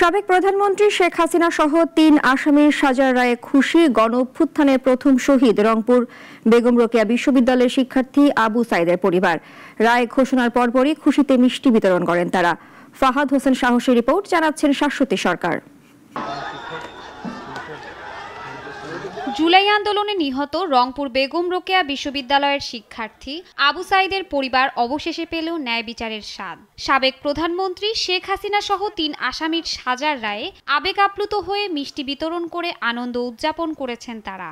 সাবেক প্রধানমন্ত্রী শেখ হাসিনা সহ ৩ আসামির সাজার রায়ে খুশি। গণ অভ্যুত্থানের প্রথম শহীদ রংপুর বেগম রোকেয়া বিশ্ববিদ্যালয়ের শিক্ষার্থী আবু সাইদের পরিবার। রায় ঘোষণার পরপরই খুশিতে মিষ্টি বিতরণ করেন তারা। ফাহাদ হোসেন সাহসী রিপোর্ট, জানাচ্ছেন শাশ্বতী সরকার। জুলাই আন্দোলনে নিহত রংপুর বেগম রোকেয়া বিশ্ববিদ্যালয়ের শিক্ষার্থী আবু সাইদের পরিবার অবশেষে পেল ন্যায় বিচারের স্বাদ। সাবেক প্রধানমন্ত্রী শেখ হাসিনা সহ ৩ আসামির সাজার রায়ে আবেগ আপ্লুত হয়ে মিষ্টি বিতরণ করে আনন্দ উদযাপন করেছেন তারা।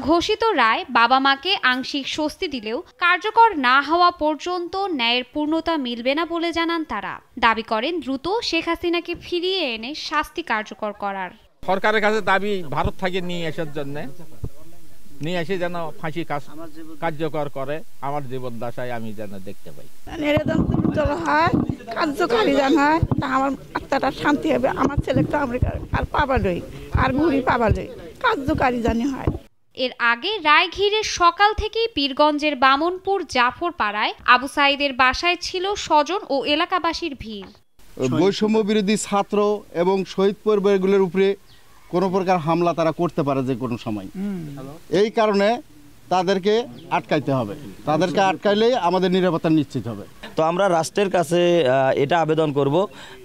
ঘোষিত রায় বাবা মাকে আংশিক স্বস্তি দিলেও কার্যকর না হওয়া পর্যন্ত ন্যায়ের পূর্ণতা মিলবে না বলে জানান তারা। দাবি করেন দ্রুত শেখ হাসিনাকে ফিরিয়ে এনে শাস্তি কার্যকর করার। সরকারের কাছে দাবি ভারত থেকে নিয়ে আসার জন্য, নিয়ে এসে যেন ফাঁসি কার্যকর করে আমার জীবন দশায় আমি যেন দেখতে পাই। কার্যকারী যেন হয়, আমার আত্মাটা শান্তি হবে, আমার ছেলেটা আমেরিকার আর পাবালই আর ঘুরি পাবালই কার্যকারী জানি হয়। এর আগে রায় ঘিরে সকাল থেকেই পীরগঞ্জের বামনপুর জাফর পাড়ায় আবু সাইদের বাসায় ছিল স্বজন ও এলাকাবাসীর ভিড়। বৈষম্য বিরোধী ছাত্র এবং শহীদ পরিবারগুলোর উপরে কোনো প্রকার হামলা তারা করতে পারে যে কোনো সময়। এই কারণে তাদেরকে আটকাইতে হবে, তাদেরকে আটকাইলেই আমাদের নিরাপত্তা নিশ্চিত হবে। তো আমরা রাষ্ট্রের কাছে এটা আবেদন করব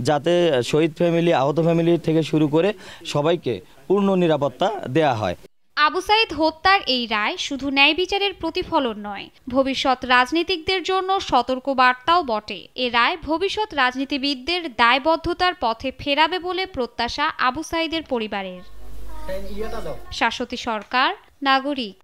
যাতে শহীদ ফ্যামিলি, আহত ফ্যামিলি থেকে শুরু করে সবাইকে পূর্ণ নিরাপত্তা দেয়া হয়। আবু সাইদ হত্যার এই রায় শুধু ন্যায় বিচারের প্রতিফলন নয়, ভবিষ্যৎ রাজনীতিকদের জন্য সতর্ক বার্তাও বটে। এ রায় ভবিষ্যৎ রাজনীতিবিদদের দায়বদ্ধতার পথে ফেরাবে বলে প্রত্যাশা আবু সাইদের পরিবারের। শাশ্বতী সরকার, নাগরিক।